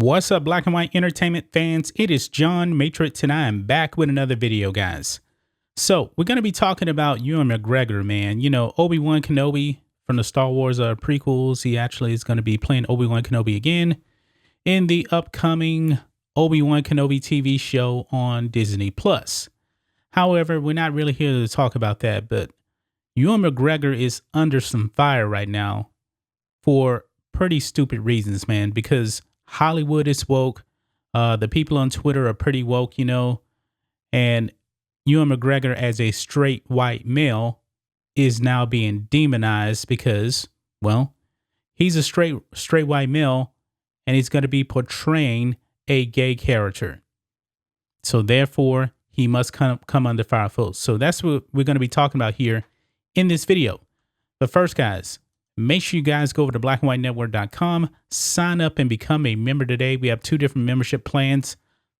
What's up, Black and White Entertainment fans? It is John Matrix, and I am back with another video, guys. So, we're going to be talking about Ewan McGregor, man. You know, Obi-Wan Kenobi from the Star Wars prequels. He actually is going to be playing Obi-Wan Kenobi again in the upcoming Obi-Wan Kenobi TV show on Disney+. However, we're not really here to talk about that, but Ewan McGregor is under some fire right now for pretty stupid reasons, man, because Hollywood is woke. The people on Twitter are pretty woke, you know, and Ewan McGregor as a straight white male is now being demonized because, well, he's a straight white male and he's going to be portraying a gay character. So therefore, he must come under fire first. So that's what we're going to be talking about here in this video. But first, guys, make sure you guys go over to blackandwhitenetwork.com, sign up and become a member today. We have two different membership plans.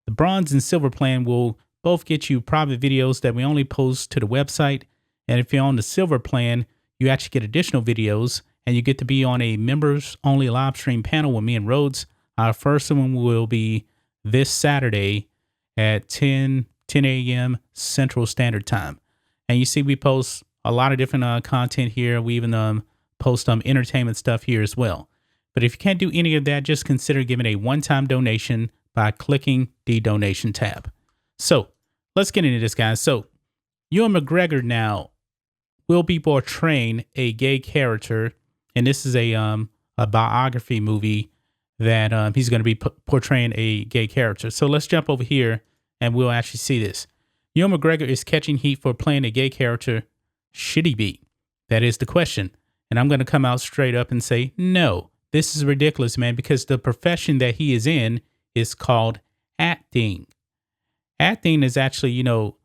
The bronze and silver plan will both get you private videos that we only post to the website. And if you're on the silver plan, you actually get additional videos and you get to be on a members only live stream panel with me and Rhodes. Our first one will be this Saturday at 10 a.m. Central Standard Time. And you see, we post a lot of different content here. We even post entertainment stuff here as well. But if you can't do any of that, just consider giving a one-time donation by clicking the donation tab. So let's get into this, guys. So Ewan McGregor now will be portraying a gay character, and this is a biography movie that he's going to be portraying a gay character. So let's jump over here and we'll actually see this. Ewan McGregor is catching heat for playing a gay character. Should he be? That is the question. And I'm going to come out straight up and say, no, this is ridiculous, man, because the profession that he is in is called acting. Acting is actually, you know,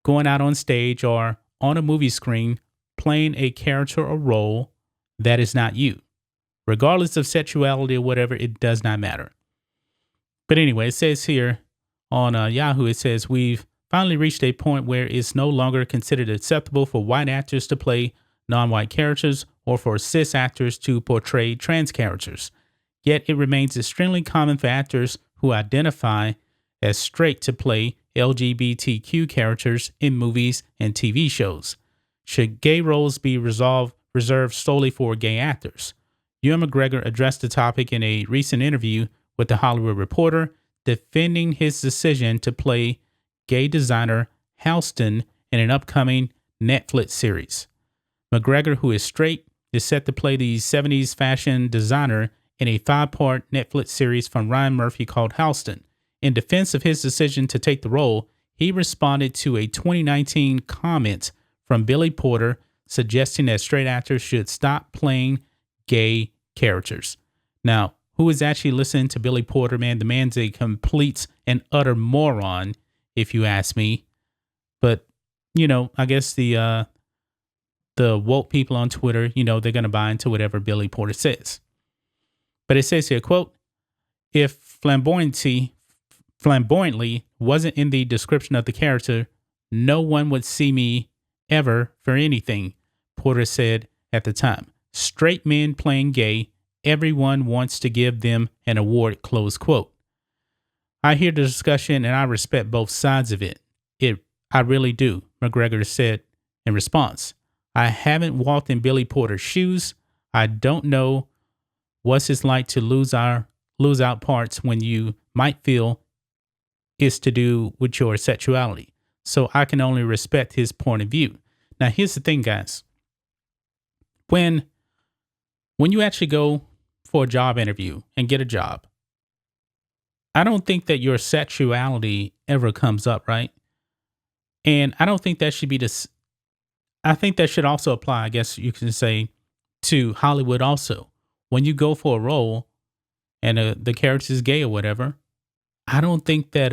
going out on stage or on a movie screen, playing a character or role that is not you. Regardless of sexuality or whatever, it does not matter. But anyway, it says here on Yahoo, it says, we've finally reached a point where it's no longer considered acceptable for white actors to play non-white characters or for cis actors to portray trans characters. Yet it remains extremely common for actors who identify as straight to play LGBTQ characters in movies and TV shows. Should gay roles be reserved solely for gay actors? Ewan McGregor addressed the topic in a recent interview with The Hollywood Reporter, defending his decision to play gay designer Halston in an upcoming Netflix series. McGregor, who is straight, is set to play the 70s fashion designer in a 5-part Netflix series from Ryan Murphy called Halston. In defense of his decision to take the role, he responded to a 2019 comment from Billy Porter suggesting that straight actors should stop playing gay characters. Now, who is actually listening to Billy Porter, man? The man's a complete and utter moron, if you ask me. But, you know, I guess the woke people on Twitter, you know, they're going to buy into whatever Billy Porter says. But it says here, quote, if flamboyantly wasn't in the description of the character, no one would see me ever for anything, Porter said at the time. Straight men playing gay, everyone wants to give them an award, close quote. I hear the discussion and I respect both sides of it. I really do, McGregor said in response. I haven't walked in Billy Porter's shoes. I don't know what's it like to lose out parts when you might feel it's to do with your sexuality. So I can only respect his point of view. Now, here's the thing, guys. When you actually go for a job interview and get a job, I don't think that your sexuality ever comes up, right? And I don't think that should be I think that should also apply, I guess you can say, to Hollywood also. When you go for a role and the character is gay or whatever, I don't think that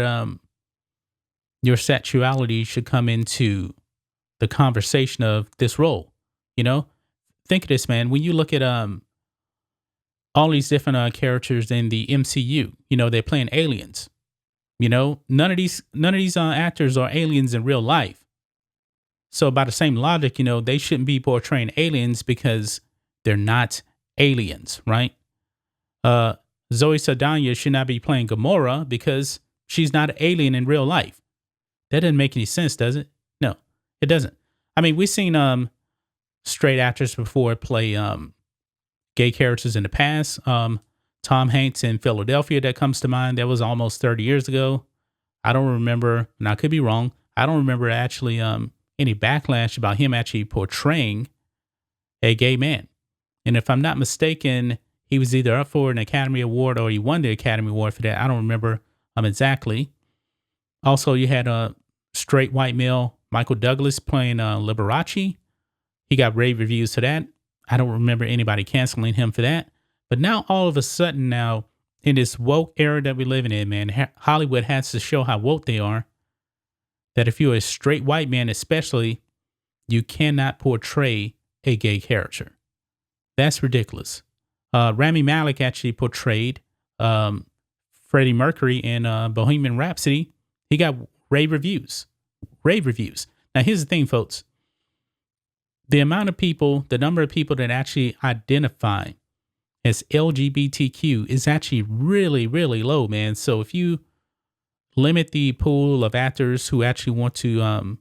your sexuality should come into the conversation of this role. You know, think of this, man. When you look at all these different characters in the MCU, you know, they're playing aliens. You know, none of these actors are aliens in real life. So by the same logic, you know, they shouldn't be portraying aliens because they're not aliens, right? Zoe Saldana should not be playing Gamora because she's not an alien in real life. That doesn't make any sense, does it? No, it doesn't. I mean, we've seen straight actors before play gay characters in the past. Tom Hanks in Philadelphia, that comes to mind. That was almost 30 years ago. I don't remember, and I could be wrong. I don't remember actually any backlash about him actually portraying a gay man. And if I'm not mistaken, he was either up for an Academy Award or he won the Academy Award for that. I don't remember exactly. Also, you had a straight white male, Michael Douglas, playing Liberace. He got rave reviews for that. I don't remember anybody canceling him for that. But now, all of a sudden, now in this woke era that we're living in, man, Hollywood has to show how woke they are. That if you're a straight white man, especially, you cannot portray a gay character. That's ridiculous. Rami Malek actually portrayed Freddie Mercury in Bohemian Rhapsody. He got rave reviews. Rave reviews. Now, here's the thing, folks. The number of people that actually identify as LGBTQ is actually really, really low, man. So if you limit the pool of actors who actually want to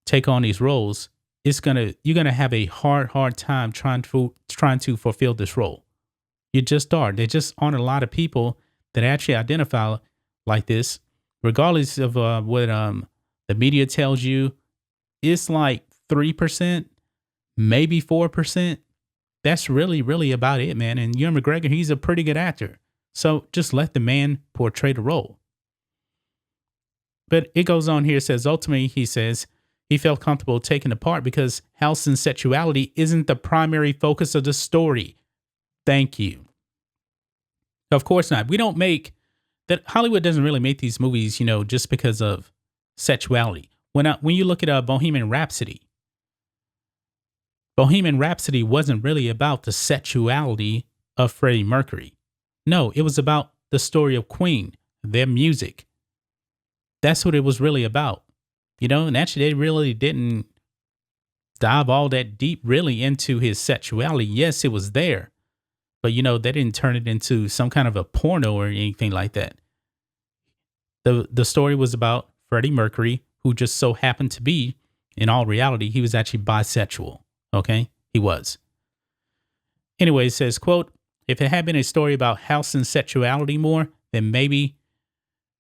take on these roles, you're gonna have a hard time trying to fulfill this role. You just are. There just aren't a lot of people that actually identify like this, regardless of what the media tells you. It's like 3%, maybe 4%. That's really, really about it, man. And Ewan McGregor, he's a pretty good actor. So just let the man portray the role. But it goes on here. It says, ultimately, he says, he felt comfortable taking the part because Halston's sexuality isn't the primary focus of the story. Thank you. Of course not. We don't make that. Hollywood doesn't really make these movies, just because of sexuality. When you look at Bohemian Rhapsody wasn't really about the sexuality of Freddie Mercury. No, it was about the story of Queen, their music. That's what it was really about. And actually they really didn't dive all that deep really into his sexuality. Yes, it was there. But, they didn't turn it into some kind of a porno or anything like that. The story was about Freddie Mercury, who just so happened to be, in all reality, he was actually bisexual. Okay? He was. Anyway, it says, quote, if it had been a story about Halston's sexuality more, then maybe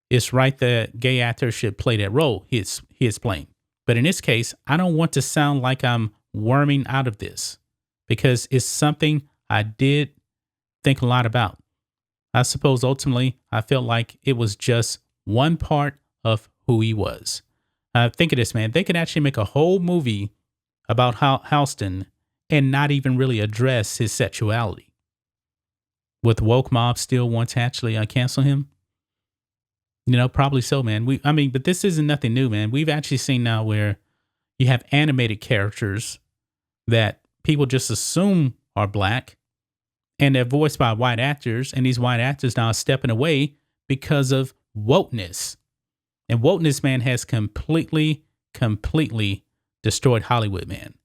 it's right that gay actors should play that role he is playing. But in this case, I don't want to sound like I'm worming out of this because it's something I did think a lot about. I suppose ultimately I felt like it was just one part of who he was. Think of this, man. They could actually make a whole movie about Halston and not even really address his sexuality. Would the woke mob still want to actually cancel him? Probably so, man. But this isn't nothing new, man. We've actually seen now where you have animated characters that people just assume are black and they're voiced by white actors. And these white actors now are stepping away because of wokeness. And wokeness, man, has completely destroyed Hollywood, man.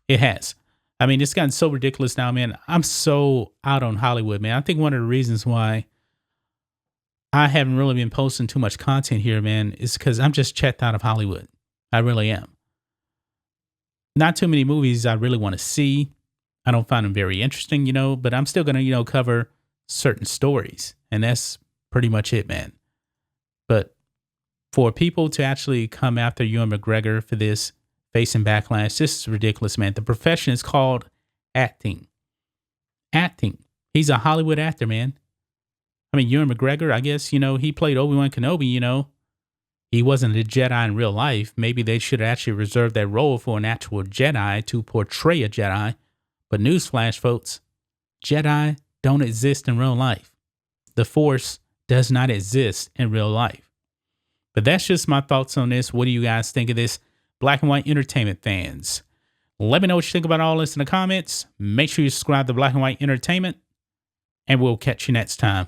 It has. It's gotten so ridiculous now, man. I'm so out on Hollywood, man. I think one of the reasons why I haven't really been posting too much content here, man, is because I'm just checked out of Hollywood. I really am. Not too many movies I really want to see. I don't find them very interesting, but I'm still going to, cover certain stories. And that's pretty much it, man. But for people to actually come after Ewan McGregor for this, facing backlash, this is ridiculous, man. The profession is called acting. Acting. He's a Hollywood actor, man. Ewan McGregor, I guess, he played Obi-Wan Kenobi, He wasn't a Jedi in real life. Maybe they should actually reserve that role for an actual Jedi to portray a Jedi. But newsflash, folks, Jedi don't exist in real life. The Force does not exist in real life. But that's just my thoughts on this. What do you guys think of this? Black and White Entertainment fans, let me know what you think about all this in the comments. Make sure you subscribe to Black and White Entertainment, and we'll catch you next time.